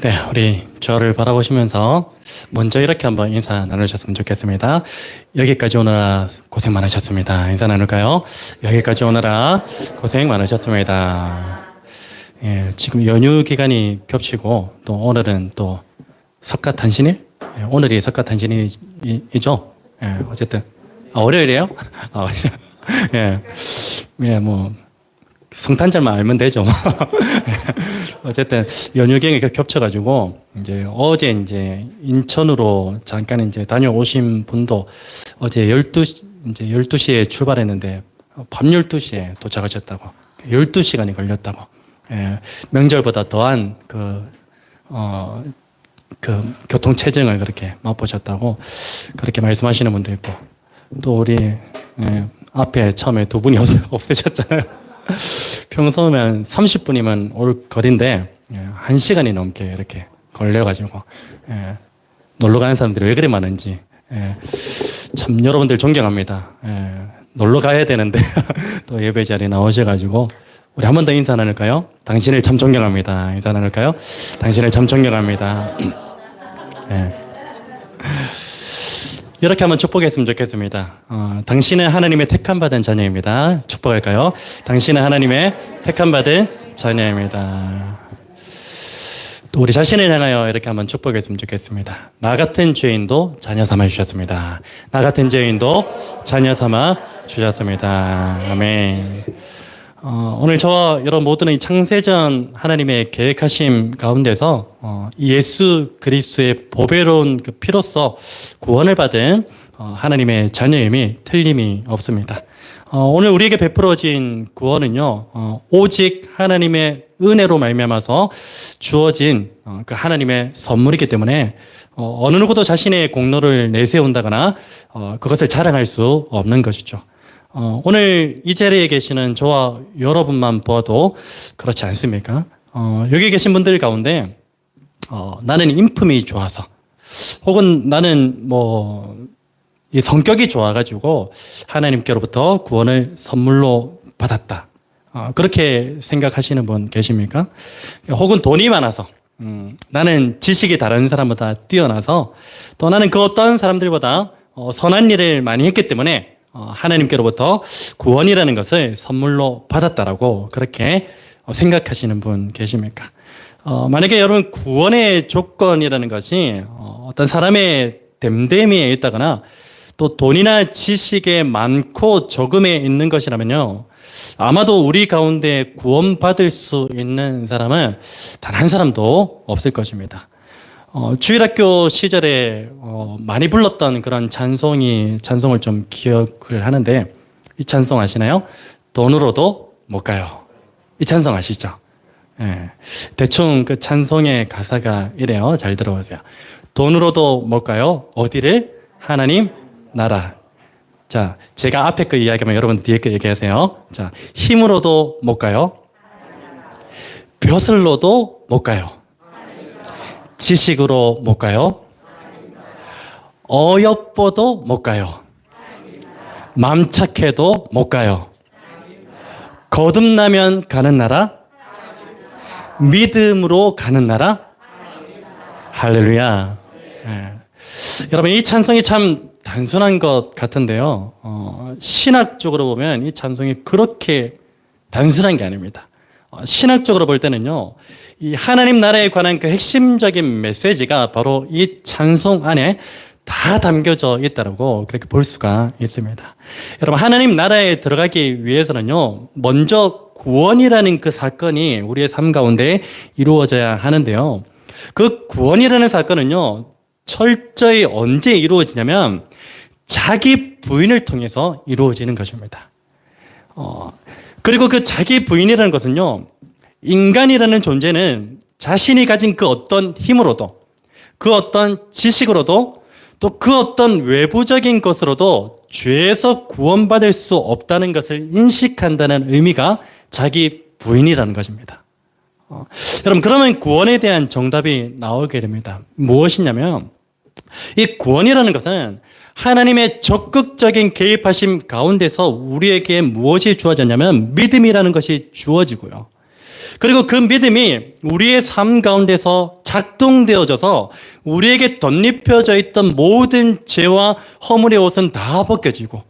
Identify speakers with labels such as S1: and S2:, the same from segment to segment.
S1: 네, 우리 저를 바라보시면서 먼저 이렇게 한번 인사 나누셨으면 좋겠습니다. 여기까지 오느라 고생 많으셨습니다. 인사 나눌까요? 여기까지 오느라 고생 많으셨습니다. 예, 지금 연휴 기간이 겹치고 또 오늘은 또 석가탄신일? 예, 오늘이 석가탄신일이죠. 예, 어쨌든 월요일이에요? 예, 예, 뭐 성탄절만 알면 되죠. 어쨌든 연휴 기간이 겹쳐가지고 어제 인천으로 잠깐 다녀오신 분도 어제 12시에 출발했는데 밤 12시에 도착하셨다고. 12시간이 걸렸다고. 예, 명절보다 더한 교통 체증을 그렇게 맛보셨다고 그렇게 말씀하시는 분도 있고, 또 우리 앞에 처음에 두 분이 없으셨잖아요. 평소면 30분이면 올 거리인데 1시간이 넘게 이렇게 걸려가지고 놀러 가는 사람들이 왜 그리 많은지 참 여러분들 존경합니다. 놀러 가야 되는데 또 예배 자리에 나오셔가지고 우리 한 번 더 인사 나눌까요? 당신을 참 존경합니다. 인사 나눌까요? 당신을 참 존경합니다. 이렇게 한번 축복했으면 좋겠습니다. 당신은 하나님의 택함받은 자녀입니다. 축복할까요? 당신은 하나님의 택함받은 자녀입니다. 또 우리 자신을 향하여 이렇게 한번 축복했으면 좋겠습니다. 나 같은 죄인도 자녀 삼아 주셨습니다. 나 같은 죄인도 자녀 삼아 주셨습니다. 아멘. 오늘 저와 여러분 모두는 이 창세전 하나님의 계획하심 가운데서 예수 그리스도의 보배로운 그 피로써 구원을 받은 하나님의 자녀임이 틀림이 없습니다. 오늘 우리에게 베풀어진 구원은요, 오직 하나님의 은혜로 말미암아서 주어진 그 하나님의 선물이기 때문에 어느 누구도 자신의 공로를 내세운다거나 그것을 자랑할 수 없는 것이죠. 오늘 이 자리에 계시는 저와 여러분만 보아도 그렇지 않습니까? 여기 계신 분들 가운데 나는 인품이 좋아서, 혹은 나는 이 성격이 좋아가지고 하나님께로부터 구원을 선물로 받았다, 그렇게 생각하시는 분 계십니까? 혹은 돈이 많아서, 나는 지식이 다른 사람보다 뛰어나서, 또 나는 그 어떤 사람들보다 선한 일을 많이 했기 때문에 하나님께로부터 구원이라는 것을 선물로 받았다라고 그렇게 생각하시는 분 계십니까? 만약에 여러분 구원의 조건이라는 것이 어떤 사람의 됨됨이에 있다거나 또 돈이나 지식에 많고 적음에 있는 것이라면요, 아마도 우리 가운데 구원받을 수 있는 사람은 단 한 사람도 없을 것입니다. 주일학교 시절에 많이 불렀던 그런 찬송을 좀 기억을 하는데, 이 찬송 아시나요? 돈으로도 못 가요. 이 찬송 아시죠? 대충 그 찬송의 가사가 이래요. 잘 들어보세요. 돈으로도 못 가요. 어디를? 하나님 나라. 자, 제가 앞에 거 이야기하면 여러분 뒤에 거 얘기하세요. 자, 힘으로도 못 가요. 벼슬로도 못 가요. 지식으로 못 가요. 어여뻐도 못 가요. 맘 착해도 못 가요. 거듭나면 가는 나라? 믿음으로 가는 나라? 할렐루야. 여러분, 이 찬송이 참 단순한 것 같은데요, 신학적으로 보면 이 찬송이 그렇게 단순한 게 아닙니다. 신학적으로 볼 때는요, 이 하나님 나라에 관한 그 핵심적인 메시지가 바로 이 찬송 안에 다 담겨져 있다고 그렇게 볼 수가 있습니다. 여러분, 하나님 나라에 들어가기 위해서는요, 먼저 구원이라는 그 사건이 우리의 삶 가운데 이루어져야 하는데요, 그 구원이라는 사건은요, 철저히 언제 이루어지냐면 자기 부인을 통해서 이루어지는 것입니다. 그리고 그 자기 부인이라는 것은요, 인간이라는 존재는 자신이 가진 그 어떤 힘으로도, 그 어떤 지식으로도, 또 그 어떤 외부적인 것으로도 죄에서 구원받을 수 없다는 것을 인식한다는 의미가 자기 부인이라는 것입니다. 여러분, 그러면 구원에 대한 정답이 나오게 됩니다. 무엇이냐면, 이 구원이라는 것은 하나님의 적극적인 개입하심 가운데서 우리에게 무엇이 주어졌냐면 믿음이라는 것이 주어지고요, 그리고 그 믿음이 우리의 삶 가운데서 작동되어져서 우리에게 덧입혀져 있던 모든 죄와 허물의 옷은 다 벗겨지고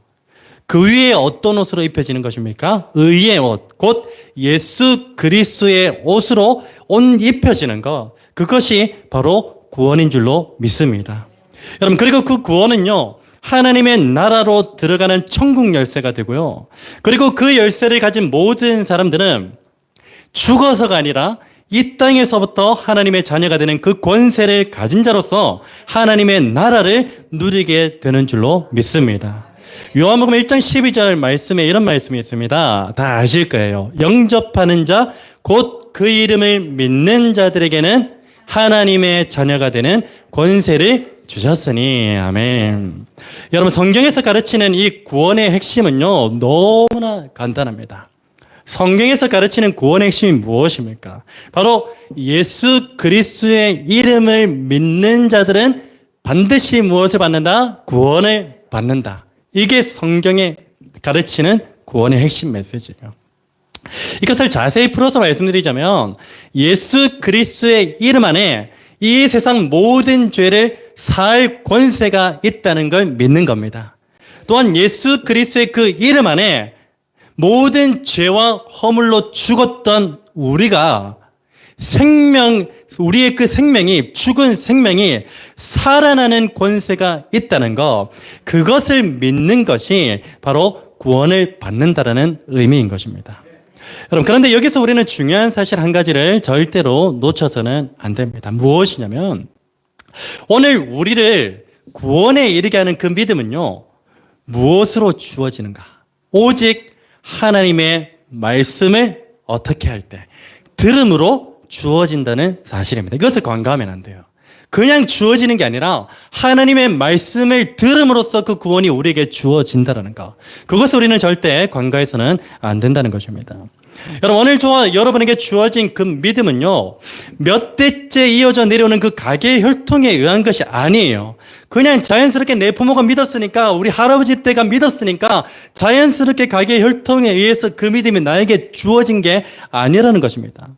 S1: 그 위에 어떤 옷으로 입혀지는 것입니까? 의의 옷, 곧 예수 그리스도의 옷으로 옷 입혀지는 것, 그것이 바로 구원인 줄로 믿습니다. 여러분, 그리고 그 구원은요, 하나님의 나라로 들어가는 천국 열쇠가 되고요, 그리고 그 열쇠를 가진 모든 사람들은 죽어서가 아니라 이 땅에서부터 하나님의 자녀가 되는 그 권세를 가진 자로서 하나님의 나라를 누리게 되는 줄로 믿습니다. 요한복음 1장 12절 말씀에 이런 말씀이 있습니다. 다 아실 거예요. 영접하는 자, 곧 그 이름을 믿는 자들에게는 하나님의 자녀가 되는 권세를 주셨으니. 아멘. 여러분, 성경에서 가르치는 이 구원의 핵심은요, 너무나 간단합니다. 성경에서 가르치는 구원의 핵심이 무엇입니까? 바로 예수 그리스도의 이름을 믿는 자들은 반드시 무엇을 받는다? 구원을 받는다. 이게 성경에 가르치는 구원의 핵심 메시지예요. 이것을 자세히 풀어서 말씀드리자면 예수 그리스도의 이름 안에 이 세상 모든 죄를 사할 권세가 있다는 걸 믿는 겁니다. 또한 예수 그리스도의 그 이름 안에 모든 죄와 허물로 죽었던 우리가 우리의 그 생명이, 죽은 생명이 살아나는 권세가 있다는 것, 그것을 믿는 것이 바로 구원을 받는다라는 의미인 것입니다. 여러분, 그런데 여기서 우리는 중요한 사실 한 가지를 절대로 놓쳐서는 안 됩니다. 무엇이냐면, 오늘 우리를 구원에 이르게 하는 그 믿음은요, 무엇으로 주어지는가? 오직 하나님의 말씀을 어떻게 할 때, 들음으로 주어진다는 사실입니다. 이것을 간과하면 안 돼요. 그냥 주어지는 게 아니라 하나님의 말씀을 들음으로써 그 구원이 우리에게 주어진다는 것. 그것을 우리는 절대 간과해서는 안 된다는 것입니다. 여러분, 오늘 저와 여러분에게 주어진 그 믿음은요, 몇 대째 이어져 내려오는 그 가계의 혈통에 의한 것이 아니에요. 그냥 자연스럽게 내 부모가 믿었으니까, 우리 할아버지 때가 믿었으니까 자연스럽게 가계의 혈통에 의해서 그 믿음이 나에게 주어진 게 아니라는 것입니다.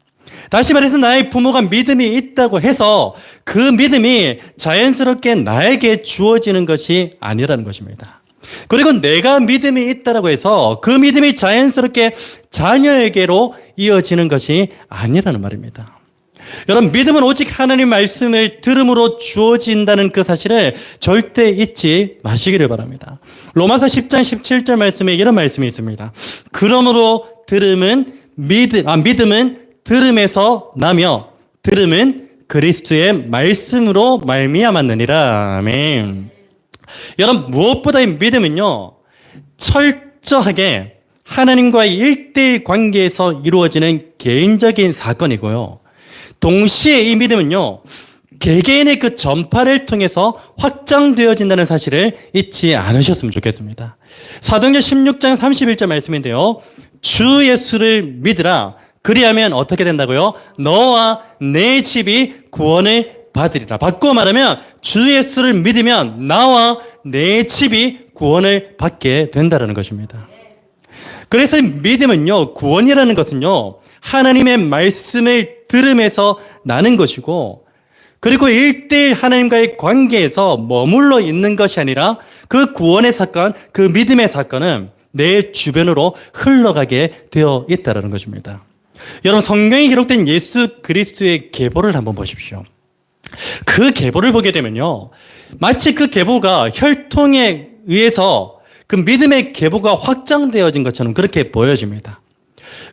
S1: 다시 말해서 나의 부모가 믿음이 있다고 해서 그 믿음이 자연스럽게 나에게 주어지는 것이 아니라는 것입니다. 그리고 내가 믿음이 있다고 해서 그 믿음이 자연스럽게 자녀에게로 이어지는 것이 아니라는 말입니다. 여러분, 믿음은 오직 하나님 말씀을 들음으로 주어진다는 그 사실을 절대 잊지 마시기를 바랍니다. 로마서 10장 17절 말씀에 이런 말씀이 있습니다. 그러므로 믿음은 들음에서 나며 들음은 그리스도의 말씀으로 말미암았느니라. 아멘. 여러분, 무엇보다 이 믿음은요, 철저하게 하나님과의 1대1 관계에서 이루어지는 개인적인 사건이고요, 동시에 이 믿음은요, 개개인의 그 전파를 통해서 확장되어진다는 사실을 잊지 않으셨으면 좋겠습니다. 사도행전 16장 31절 말씀인데요, 주 예수를 믿으라. 그리하면 어떻게 된다고요? 너와 내 집이 구원을 받으리라. 바꾸어 말하면 주 예수를 믿으면 나와 내 집이 구원을 받게 된다는 것입니다. 그래서 믿음은요, 구원이라는 것은요, 하나님의 말씀을 들음에서 나는 것이고, 그리고 1대1 하나님과의 관계에서 머물러 있는 것이 아니라 그 구원의 사건, 그 믿음의 사건은 내 주변으로 흘러가게 되어 있다는 것입니다. 여러분, 성경에 기록된 예수 그리스도의 계보를 한번 보십시오. 그 계보를 보게 되면요, 마치 그 계보가 혈통에 의해서 그 믿음의 계보가 확장되어진 것처럼 그렇게 보여집니다.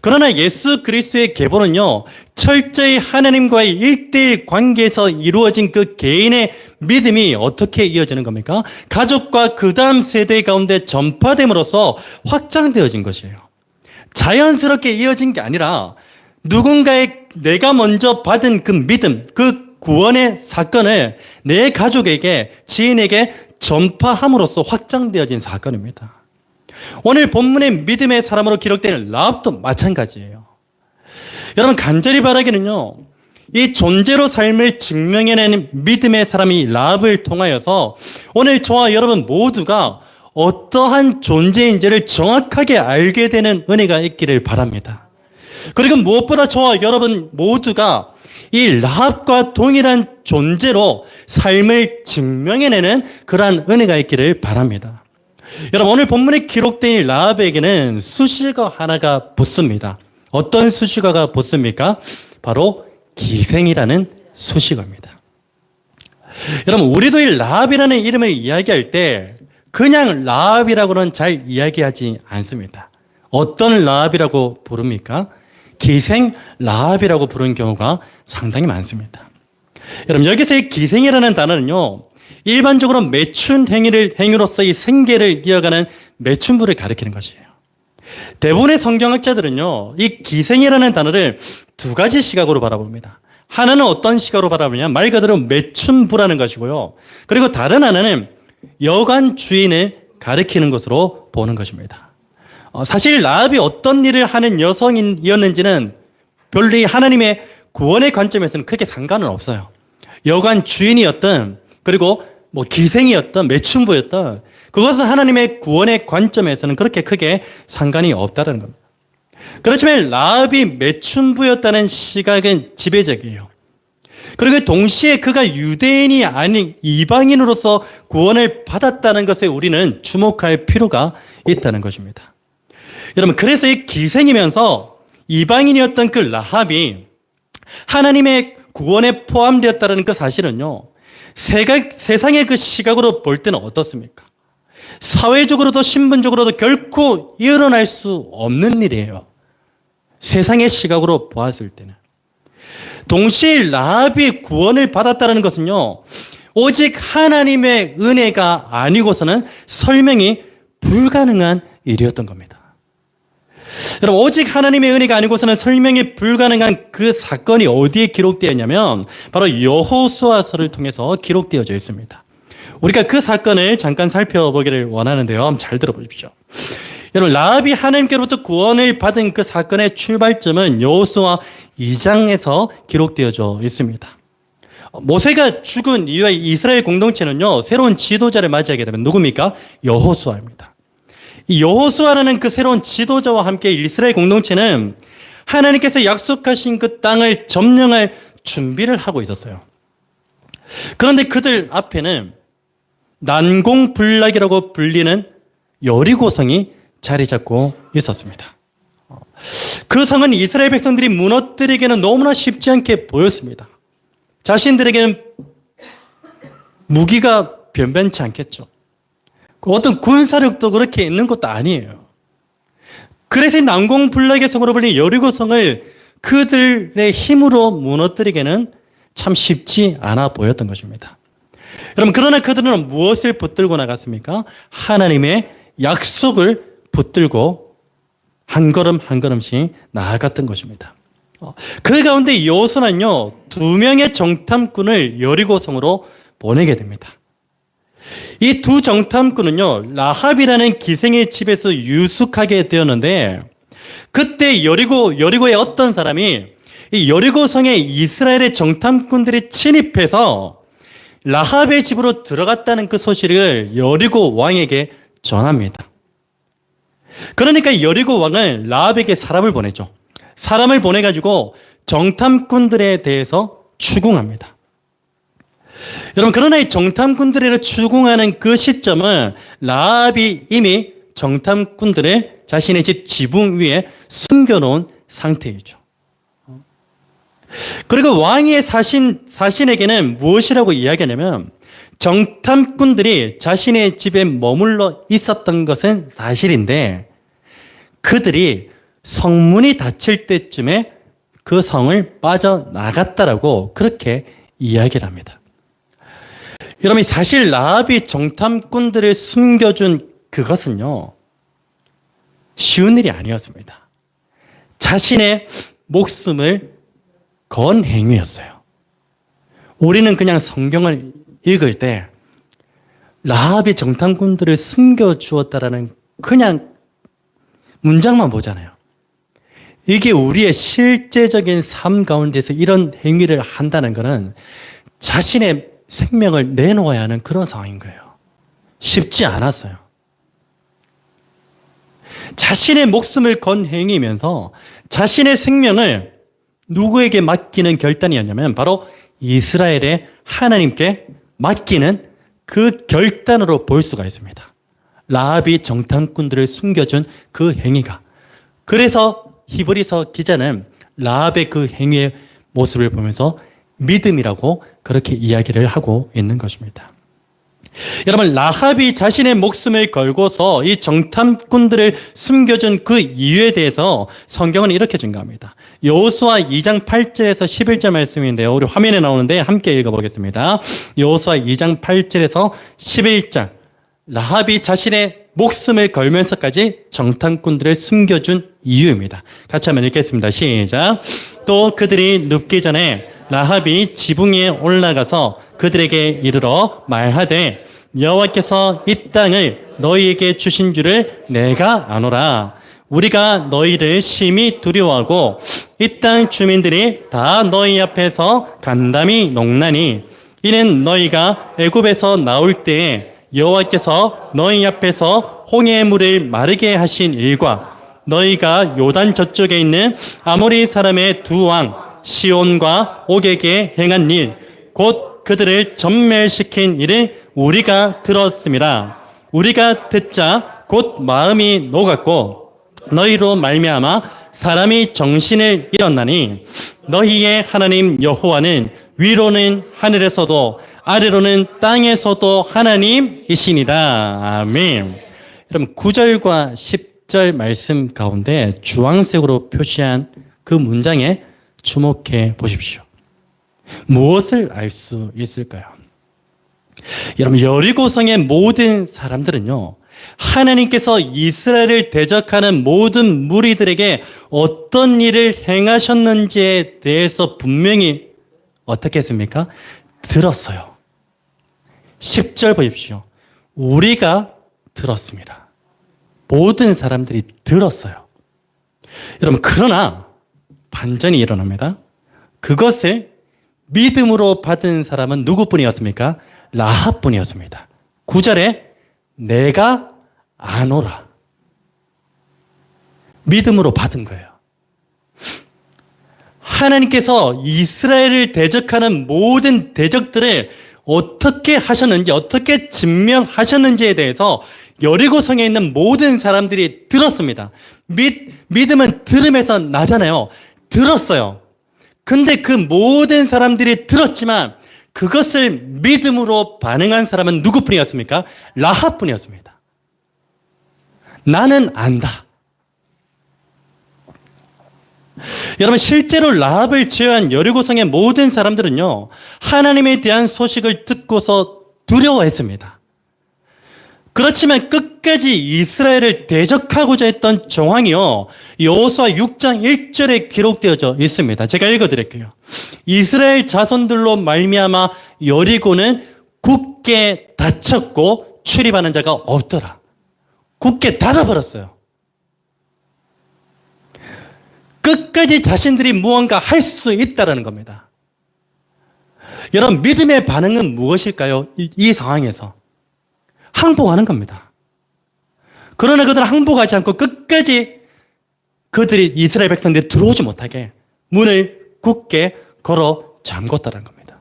S1: 그러나 예수 그리스도의 계보는요, 철저히 하나님과의 1대1 관계에서 이루어진 그 개인의 믿음이 어떻게 이어지는 겁니까? 가족과 그 다음 세대 가운데 전파됨으로써 확장되어진 것이에요. 자연스럽게 이어진 게 아니라 누군가의 내가 먼저 받은 그 믿음, 그 구원의 사건을 내 가족에게, 지인에게 전파함으로써 확장되어진 사건입니다. 오늘 본문의 믿음의 사람으로 기록된 라합도 마찬가지예요. 여러분, 간절히 바라기는요, 이 존재로 삶을 증명해내는 믿음의 사람이 라합을 통하여서 오늘 저와 여러분 모두가 어떠한 존재인지를 정확하게 알게 되는 은혜가 있기를 바랍니다. 그리고 무엇보다 저와 여러분 모두가 이 라합과 동일한 존재로 삶을 증명해내는 그러한 은혜가 있기를 바랍니다. 여러분, 오늘 본문에 기록된 이 라합에게는 수식어 하나가 붙습니다. 어떤 수식어가 붙습니까? 바로 기생이라는 수식어입니다. 여러분, 우리도 이 라합이라는 이름을 이야기할 때 그냥 라합이라고는 잘 이야기하지 않습니다. 어떤 라합이라고 부릅니까? 기생 라합이라고 부르는 경우가 상당히 많습니다. 여러분, 여기서 이 기생이라는 단어는요, 일반적으로 매춘 행위로서 이 생계를 이어가는 매춘부를 가리키는 것이에요. 대부분의 성경학자들은요, 이 기생이라는 단어를 두 가지 시각으로 바라봅니다. 하나는 어떤 시각으로 바라보냐? 말 그대로 매춘부라는 것이고요. 그리고 다른 하나는 여관 주인을 가리키는 것으로 보는 것입니다. 사실 라합이 어떤 일을 하는 여성이었는지는 별로 이 하나님의 구원의 관점에서는 크게 상관은 없어요. 여관 주인이었든 그리고 뭐 기생이었든 매춘부였든 그것은 하나님의 구원의 관점에서는 그렇게 크게 상관이 없다는 겁니다. 그렇지만 라합이 매춘부였다는 시각은 지배적이에요. 그리고 동시에 그가 유대인이 아닌 이방인으로서 구원을 받았다는 것에 우리는 주목할 필요가 있다는 것입니다. 여러분, 그래서 이 기생이면서 이방인이었던 그 라합이 하나님의 구원에 포함되었다는 그 사실은요, 세상의 그 시각으로 볼 때는 어떻습니까? 사회적으로도 신분적으로도 결코 일어날 수 없는 일이에요. 세상의 시각으로 보았을 때는. 동시에 라합이 구원을 받았다는 것은요, 오직 하나님의 은혜가 아니고서는 설명이 불가능한 일이었던 겁니다. 여러분, 오직 하나님의 은혜가 아니고서는 설명이 불가능한 그 사건이 어디에 기록되었냐면 바로 여호수아서를 통해서 기록되어져 있습니다. 우리가 그 사건을 잠깐 살펴보기를 원하는데요. 한번 잘 들어보십시오. 여러분, 라합이 하나님께로부터 구원을 받은 그 사건의 출발점은 여호수아 2장에서 기록되어져 있습니다. 모세가 죽은 이후에 이스라엘 공동체는요, 새로운 지도자를 맞이하게 되면 누굽니까? 여호수아입니다. 이 여호수아라는 그 새로운 지도자와 함께 이스라엘 공동체는 하나님께서 약속하신 그 땅을 점령할 준비를 하고 있었어요. 그런데 그들 앞에는 난공불락이라고 불리는 여리고성이 자리 잡고 있었습니다. 그 성은 이스라엘 백성들이 무너뜨리기에는 너무나 쉽지 않게 보였습니다. 자신들에게는 무기가 변변치 않겠죠. 어떤 군사력도 그렇게 있는 것도 아니에요. 그래서 이 난공불락의 성으로 불린 여리고성을 그들의 힘으로 무너뜨리기에는 참 쉽지 않아 보였던 것입니다. 여러분, 그러나 그들은 무엇을 붙들고 나갔습니까? 하나님의 약속을 붙들고 한 걸음 한 걸음씩 나아갔던 것입니다. 그 가운데 여호수아는요, 2명의 정탐꾼을 여리고성으로 보내게 됩니다. 이 두 정탐꾼은요, 라합이라는 기생의 집에서 유숙하게 되었는데, 그때 여리고의 어떤 사람이 이 여리고성에 이스라엘의 정탐꾼들이 침입해서 라합의 집으로 들어갔다는 그 소식을 여리고 왕에게 전합니다. 그러니까 여리고 왕은 라합에게 사람을 보내죠. 사람을 보내가지고 정탐꾼들에 대해서 추궁합니다. 여러분, 그러나 이 정탐꾼들을 추궁하는 그 시점은 라합이 이미 정탐꾼들을 자신의 집 지붕 위에 숨겨놓은 상태이죠. 그리고 왕의 사신에게는 무엇이라고 이야기하냐면, 정탐꾼들이 자신의 집에 머물러 있었던 것은 사실인데 그들이 성문이 닫힐 때쯤에 그 성을 빠져나갔다라고 그렇게 이야기를 합니다. 여러분, 사실 라합이 정탐꾼들을 숨겨준 그것은요, 쉬운 일이 아니었습니다. 자신의 목숨을 건 행위였어요. 우리는 그냥 성경을 읽을 때 라합이 정탐꾼들을 숨겨주었다라는 그냥 문장만 보잖아요. 이게 우리의 실제적인 삶 가운데서 이런 행위를 한다는 것은 자신의 생명을 내놓아야 하는 그런 상황인 거예요. 쉽지 않았어요. 자신의 목숨을 건 행위면서 자신의 생명을 누구에게 맡기는 결단이었냐면 바로 이스라엘의 하나님께 맡기는 그 결단으로 볼 수가 있습니다. 라합이 정탐꾼들을 숨겨준 그 행위가. 그래서 히브리서 기자는 라합의 그 행위의 모습을 보면서 믿음이라고 그렇게 이야기를 하고 있는 것입니다. 여러분, 라합이 자신의 목숨을 걸고서 이 정탐꾼들을 숨겨준 그 이유에 대해서 성경은 이렇게 증가합니다. 여호수아 2장 8절에서 11절 말씀인데요. 우리 화면에 나오는데 함께 읽어보겠습니다. 여호수아 2장 8절에서 11절. 라합이 자신의 목숨을 걸면서까지 정탐꾼들을 숨겨준 이유입니다. 같이 한번 읽겠습니다. 시작. 또 그들이 눕기 전에 라합이 지붕 위에 올라가서 그들에게 이르러 말하되 여호와께서 이 땅을 너희에게 주신 줄을 내가 아노라. 우리가 너희를 심히 두려워하고 이 땅 주민들이 다 너희 앞에서 간담이 녹나니 이는 너희가 애굽에서 나올 때에 여호와께서 너희 앞에서 홍해의 물을 마르게 하신 일과 너희가 요단 저쪽에 있는 아모리 사람의 두 왕 시온과 옥에게 행한 일 곧 그들을 전멸시킨 일을 우리가 들었음이라. 우리가 듣자 곧 마음이 녹았고 너희로 말미암아 사람이 정신을 잃었나니 너희의 하나님 여호와는 위로는 하늘에서도 아래로는 땅에서도 하나님이시니라. 아멘. 여러분 9절과 10절 말씀 가운데 주황색으로 표시한 그 문장에 주목해 보십시오. 무엇을 알 수 있을까요? 여러분, 여리고성의 모든 사람들은요, 하나님께서 이스라엘을 대적하는 모든 무리들에게 어떤 일을 행하셨는지에 대해서 분명히 어떻게 했습니까? 들었어요. 10절 보십시오. 우리가 들었습니다. 모든 사람들이 들었어요. 여러분, 그러나 반전이 일어납니다. 그것을 믿음으로 받은 사람은 누구뿐이었습니까? 라합뿐이었습니다. 9절에 내가 아노라. 믿음으로 받은 거예요. 하나님께서 이스라엘을 대적하는 모든 대적들을 어떻게 하셨는지, 어떻게 증명하셨는지에 대해서 여리고성에 있는 모든 사람들이 들었습니다. 믿음은 들음에서 나잖아요. 들었어요. 근데 그 모든 사람들이 들었지만 그것을 믿음으로 반응한 사람은 누구뿐이었습니까? 라합뿐이었습니다. 나는 안다. 여러분, 실제로 라합을 제외한 여리고성의 모든 사람들은요, 하나님에 대한 소식을 듣고서 두려워했습니다. 그렇지만 끝까지 이스라엘을 대적하고자 했던 정황이요, 여호수아 6장 1절에 기록되어져 있습니다. 제가 읽어드릴게요. 이스라엘 자손들로 말미암아 여리고는 굳게 닫혔고 출입하는 자가 없더라. 굳게 닫아버렸어요. 끝까지 자신들이 무언가 할 수 있다는 겁니다. 여러분, 믿음의 반응은 무엇일까요? 이 상황에서 항복하는 겁니다. 그러나 그들은 항복하지 않고 끝까지 그들이 이스라엘 백성들이 들어오지 못하게 문을 굳게 걸어 잠궜다는 겁니다.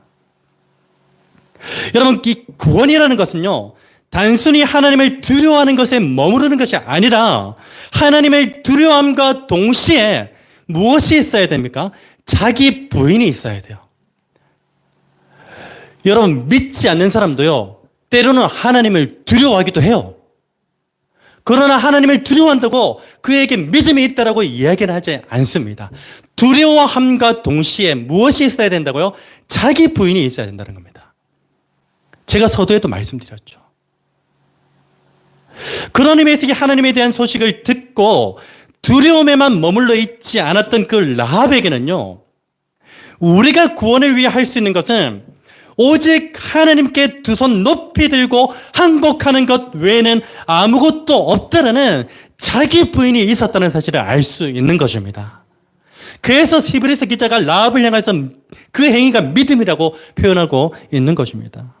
S1: 여러분, 이 구원이라는 것은요, 단순히 하나님을 두려워하는 것에 머무르는 것이 아니라 하나님을 두려워함과 동시에 무엇이 있어야 됩니까? 자기 부인이 있어야 돼요. 여러분, 믿지 않는 사람도요, 때로는 하나님을 두려워하기도 해요. 그러나 하나님을 두려워한다고 그에게 믿음이 있다라고 이야기는 하지 않습니다. 두려워함과 동시에 무엇이 있어야 된다고요? 자기 부인이 있어야 된다는 겁니다. 제가 서두에도 말씀드렸죠. 그런 의미에서 하나님에 대한 소식을 듣고 두려움에만 머물러 있지 않았던 그 라합에게는요, 우리가 구원을 위해 할 수 있는 것은 오직 하나님께 두 손 높이 들고 항복하는 것 외에는 아무것도 없다라는 자기 부인이 있었다는 사실을 알 수 있는 것입니다. 그래서 히브리서 기자가 라합을 향해서 그 행위가 믿음이라고 표현하고 있는 것입니다.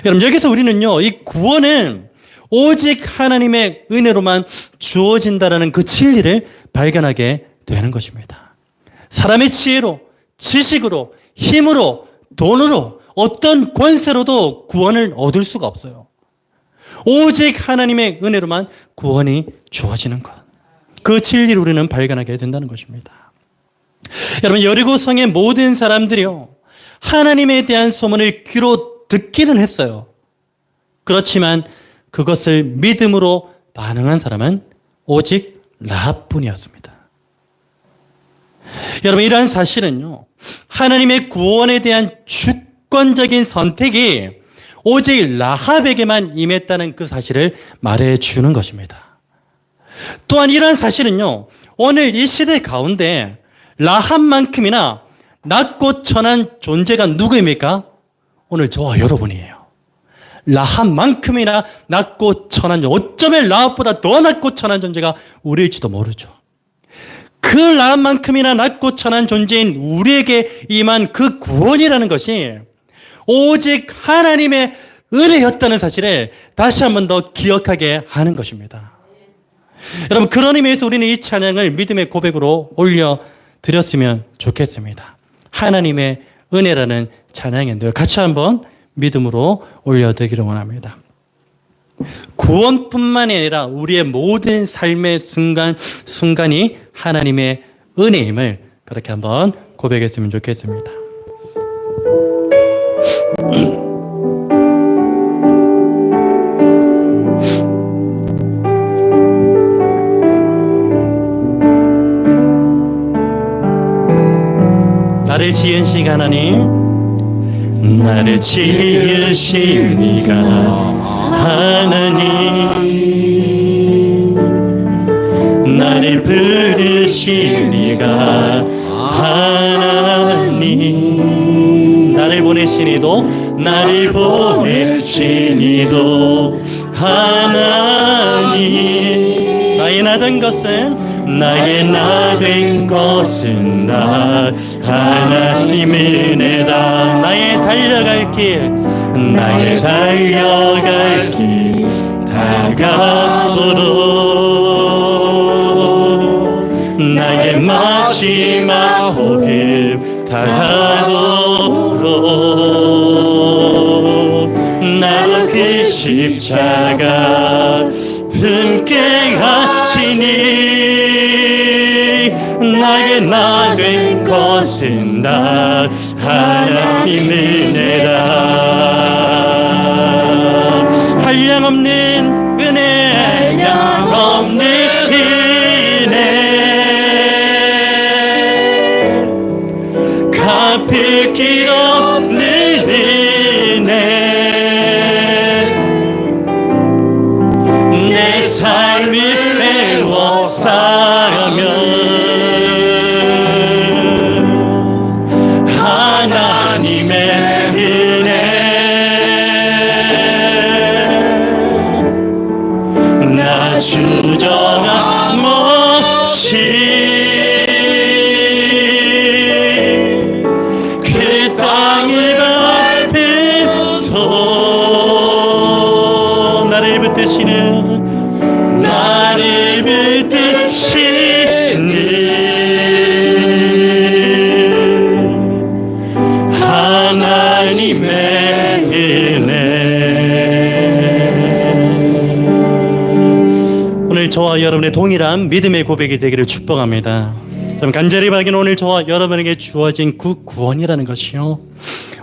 S1: 여러분, 여기서 우리는요, 이 구원은 오직 하나님의 은혜로만 주어진다라는 그 진리를 발견하게 되는 것입니다. 사람의 지혜로, 지식으로, 힘으로, 돈으로, 어떤 권세로도 구원을 얻을 수가 없어요. 오직 하나님의 은혜로만 구원이 주어지는 것. 그 진리를 우리는 발견하게 된다는 것입니다. 여러분, 여리고성의 모든 사람들이요, 하나님에 대한 소문을 귀로 듣기는 했어요. 그렇지만 그것을 믿음으로 반응한 사람은 오직 라합뿐이었습니다. 여러분, 이러한 사실은요, 하나님의 구원에 대한 주권적인 선택이 오직 라합에게만 임했다는 그 사실을 말해주는 것입니다. 또한 이러한 사실은요, 오늘 이 시대 가운데 라합만큼이나 낮고 천한 존재가 누구입니까? 오늘 저와 여러분이에요. 라합만큼이나 낮고 천한 존재, 어쩌면 라합보다 더 낮고 천한 존재가 우리일지도 모르죠. 그 라합만큼이나 낮고 천한 존재인 우리에게 임한 그 구원이라는 것이 오직 하나님의 은혜였다는 사실을 다시 한 번 더 기억하게 하는 것입니다. 여러분, 그런 의미에서 우리는 이 찬양을 믿음의 고백으로 올려드렸으면 좋겠습니다. 하나님의 은혜라는 찬양인데요, 같이 한번 믿음으로 올려드리기를 원합니다. 구원뿐만이 아니라 우리의 모든 삶의 순간이 하나님의 은혜임을 그렇게 한번 고백했으면 좋겠습니다. 나를 지으신 하나님, 나를 지으신 이가 하나님, 나를 부르신 이가 하나님, 나를 보내신 이도 하나님, 나의 나 된 것은 나 하나님의 은혜다. 나의 달려갈 길 다가도록, 나의 마지막 호흡 다가도록, 나도 그 십자가 품게 하시니, 나에게 나 된 것은 다 하나님의 은혜라. 한량없는 은혜, 갚을 길 없는 은혜, 내 삶을 배워 살아가면 하나님의 은혜, 나 주저함 없이 그 땅을 밟고도 나를 붙드시는 하나님의 은혜. 오늘 저와 여러분의 동일한 믿음의 고백이 되기를 축복합니다. 여러분, 간절히 바라기는 오늘 저와 여러분에게 주어진 그 구원이라는 것이요,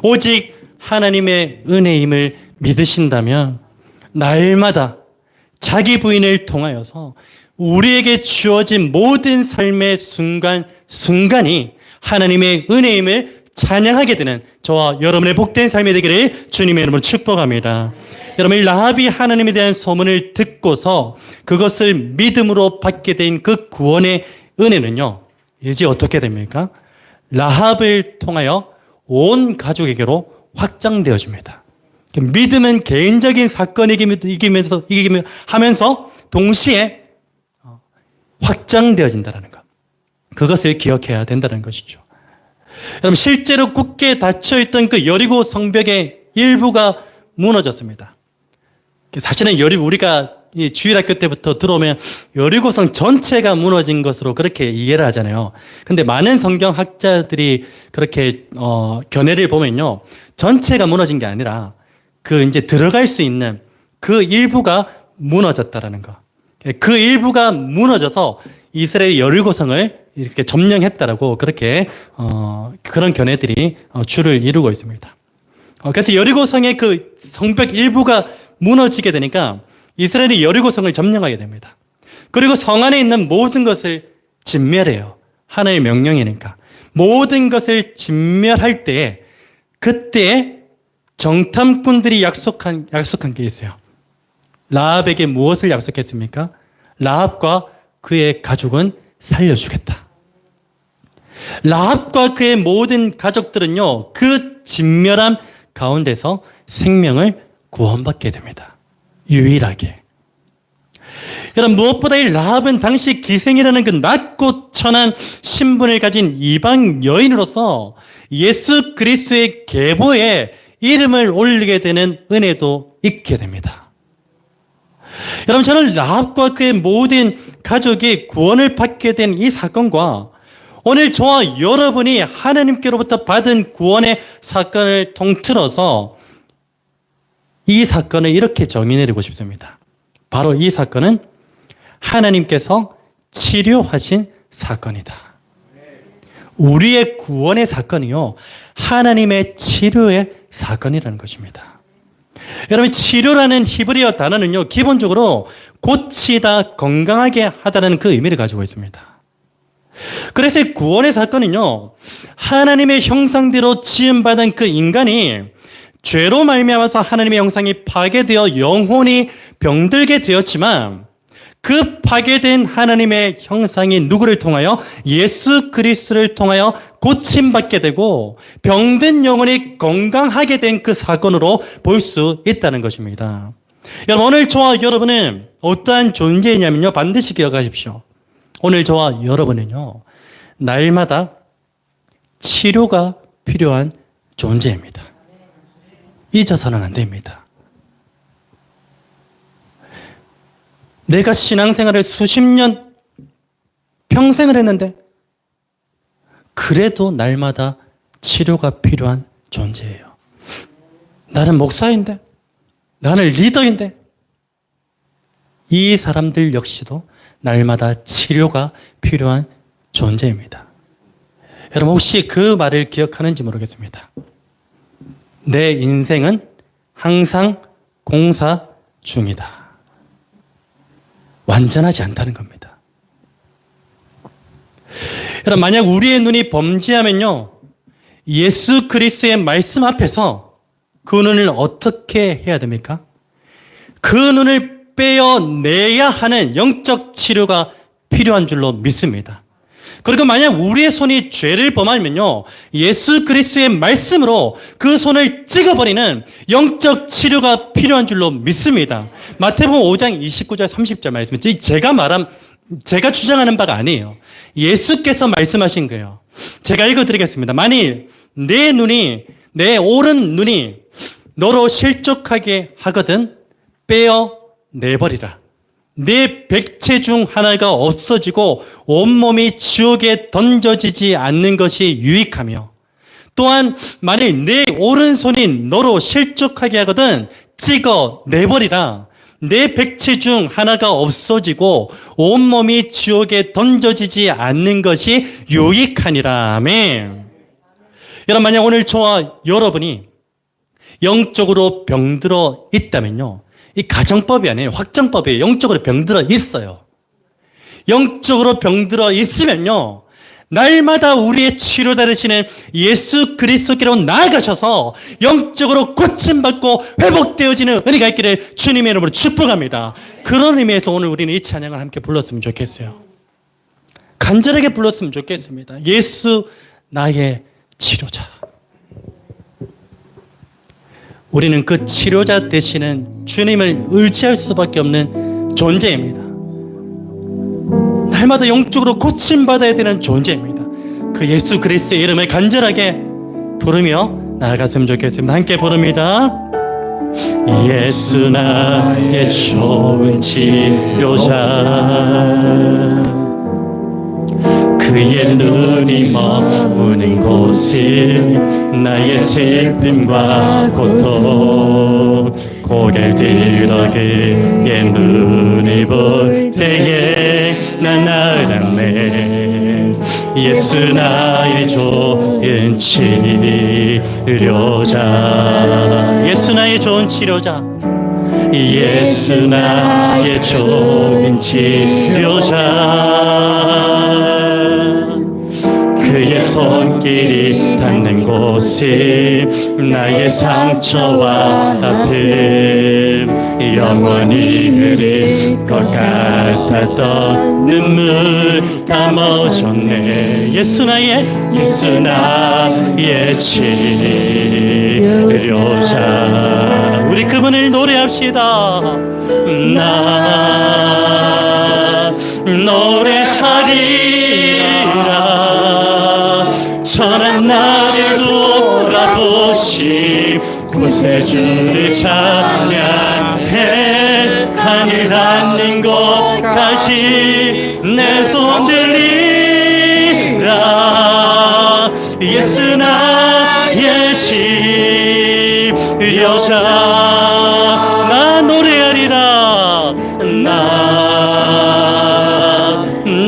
S1: 오직 하나님의 은혜임을 믿으신다면 날마다 자기 부인을 통하여서 우리에게 주어진 모든 삶의 순간이 하나님의 은혜임을 찬양하게 되는 저와 여러분의 복된 삶이 되기를 주님의 이름으로 축복합니다. 여러분, 라합이 하나님에 대한 소문을 듣고서 그것을 믿음으로 받게 된 그 구원의 은혜는요, 이제 어떻게 됩니까? 라합을 통하여 온 가족에게로 확장되어집니다. 믿음은 개인적인 사건이기면서 하면서 동시에 확장되어진다는 것, 그것을 기억해야 된다는 것이죠. 여러분, 실제로 굳게 닫혀있던 그 여리고 성벽의 일부가 무너졌습니다. 사실은 우리가 이 주일학교 때부터 들어오면 여리고성 전체가 무너진 것으로 그렇게 이해를 하잖아요. 근데 많은 성경학자들이 그렇게 견해를 보면요, 전체가 무너진 게 아니라 그 이제 들어갈 수 있는 그 일부가 무너졌다라는 거. 그 일부가 무너져서 이스라엘의 여리고성을 이렇게 점령했다라고 그렇게 그런 견해들이 주를 이루고 있습니다. 그래서 여리고성의 그 성벽 일부가 무너지게 되니까 이스라엘이 여리고성을 점령하게 됩니다. 그리고 성 안에 있는 모든 것을 진멸해요. 하나의 명령이니까. 모든 것을 진멸할 때에 그때 정탐꾼들이 약속한 게 있어요. 라합에게 무엇을 약속했습니까? 라합과 그의 가족은 살려주겠다. 라합과 그의 모든 가족들은요, 그 진멸함 가운데서 생명을 구원받게 됩니다. 유일하게. 여러분, 무엇보다 이 라합은 당시 기생이라는 그 낮고 천한 신분을 가진 이방 여인으로서 예수 그리스도의 계보에 이름을 올리게 되는 은혜도 있게 됩니다. 여러분, 저는 라합과 그의 모든 가족이 구원을 받게 된 이 사건과 오늘 저와 여러분이 하나님께로부터 받은 구원의 사건을 통틀어서 이 사건을 이렇게 정의내리고 싶습니다. 바로 이 사건은 하나님께서 치료하신 사건이다. 우리의 구원의 사건이요, 하나님의 치료의 사건이라는 것입니다. 여러분, 치료라는 히브리어 단어는요, 기본적으로 고치다, 건강하게 하다라는 그 의미를 가지고 있습니다. 그래서 구원의 사건은요, 하나님의 형상대로 지음받은 그 인간이 죄로 말미암아서 하나님의 형상이 파괴되어 영혼이 병들게 되었지만 그 파괴된 하나님의 형상이 누구를 통하여? 예수 그리스도를 통하여 고침받게 되고 병든 영혼이 건강하게 된 그 사건으로 볼 수 있다는 것입니다. 여러분, 오늘 저와 여러분은 어떠한 존재이냐면요, 반드시 기억하십시오. 오늘 저와 여러분은요, 날마다 치료가 필요한 존재입니다. 잊어서는 안 됩니다. 내가 신앙생활을 수십 년, 평생을 했는데 그래도 날마다 치료가 필요한 존재예요. 나는 목사인데, 나는 리더인데, 이 사람들 역시도 날마다 치료가 필요한 존재입니다. 여러분, 혹시 그 말을 기억하는지 모르겠습니다. 내 인생은 항상 공사 중이다. 완전하지 않다는 겁니다. 여러분, 만약 우리의 눈이 범죄하면요, 예수 그리스도의 말씀 앞에서 그 눈을 어떻게 해야 됩니까? 그 눈을 빼어내야 하는 영적 치료가 필요한 줄로 믿습니다. 그리고 만약 우리의 손이 죄를 범하면요, 예수 그리스도의 말씀으로 그 손을 찍어버리는 영적 치료가 필요한 줄로 믿습니다. 마태복음 5장 29절 30절 말씀, 제가 주장하는 바가 아니에요. 예수께서 말씀하신 거예요. 제가 읽어드리겠습니다. 만일 내 눈이, 내 오른 눈이 너로 실족하게 하거든 빼어내버리라. 내 백체 중 하나가 없어지고 온몸이 지옥에 던져지지 않는 것이 유익하며, 또한 만일 내 오른손이 너로 실족하게 하거든 찍어내버리라. 내 백체 중 하나가 없어지고 온몸이 지옥에 던져지지 않는 것이 유익하니라. 아멘. 여러분, 만약 오늘 저와 여러분이 영적으로 병들어 있다면요, 이 가정법이 아니에요. 확정법이에요. 영적으로 병들어 있어요. 영적으로 병들어 있으면요, 날마다 우리의 치료자 되시는 예수 그리스도께로 나아가셔서 영적으로 고침받고 회복되어지는 은혜가 있기를 주님의 이름으로 축복합니다. 그런 의미에서 오늘 우리는 이 찬양을 함께 불렀으면 좋겠어요. 간절하게 불렀으면 좋겠습니다. 예수 나의 치료자. 우리는 그 치료자 되시는 주님을 의지할 수밖에 없는 존재입니다. 날마다 영적으로 고침받아야 되는 존재입니다. 그 예수 그리스도의 이름을 간절하게 부르며 나아갔으면 좋겠습니다. 함께 부릅니다. 예수 나의 좋은 치료자. 그의 눈이 머무는 곳은 나의 슬픔과 고통. 고개를 들어 그의 눈을 볼 때에 난 알았네. 예수 나의 좋은 치료자. 예수 나의 좋은 치료자. 예수 나의 좋은 치료자. 그의 손길이 닿는 곳은 나의 상처와 아픔. 영원히 흐를 것 같았던 눈물 다 멎었네. 예수 나의 치료자. 우리 그분을 노래합시다. 나 노래하리라. 천한 나를 돌아보시 구세주를 찬양해. 하늘 닿는 곳까지 내 손 들리라. 예수 나의 치료자. 나 노래하리라. 나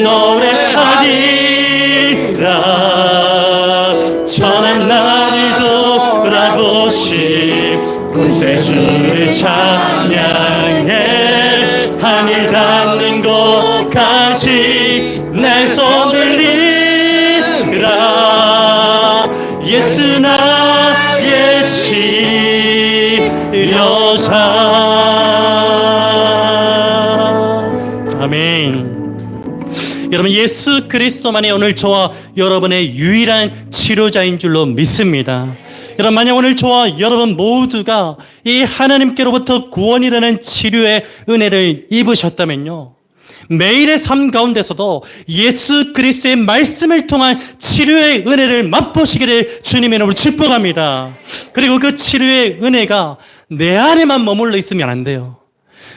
S1: 노래하리라. 천한 나를 돌아보시 구세주를 찬양해. 하늘 닿는 곳까지 내 손 들리라. 예수 나의 치료자. 아멘. 여러분, 예수 그리스도만이 오늘 저와 여러분의 유일한 치료자인 줄로 믿습니다. 여러분, 만약 오늘 저와 여러분 모두가 이 하나님께로부터 구원이라는 치료의 은혜를 입으셨다면요, 매일의 삶 가운데서도 예수 그리스도의 말씀을 통한 치료의 은혜를 맛보시기를 주님의 이름으로 축복합니다. 그리고 그 치료의 은혜가 내 안에만 머물러 있으면 안 돼요.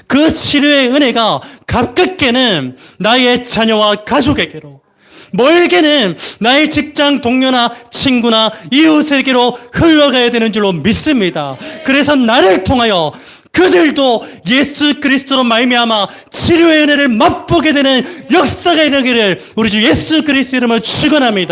S1: 그 치료의 은혜가 가깝게는 나의 자녀와 가족에게로, 멀게는 나의 직장 동료나 친구나 이웃에게로 흘러가야 되는 줄로 믿습니다. 그래서 나를 통하여 그들도 예수 그리스도로 말미암아 치료의 은혜를 맛보게 되는 역사가 일어나기를 우리 주 예수 그리스도 이름으로 축원합니다.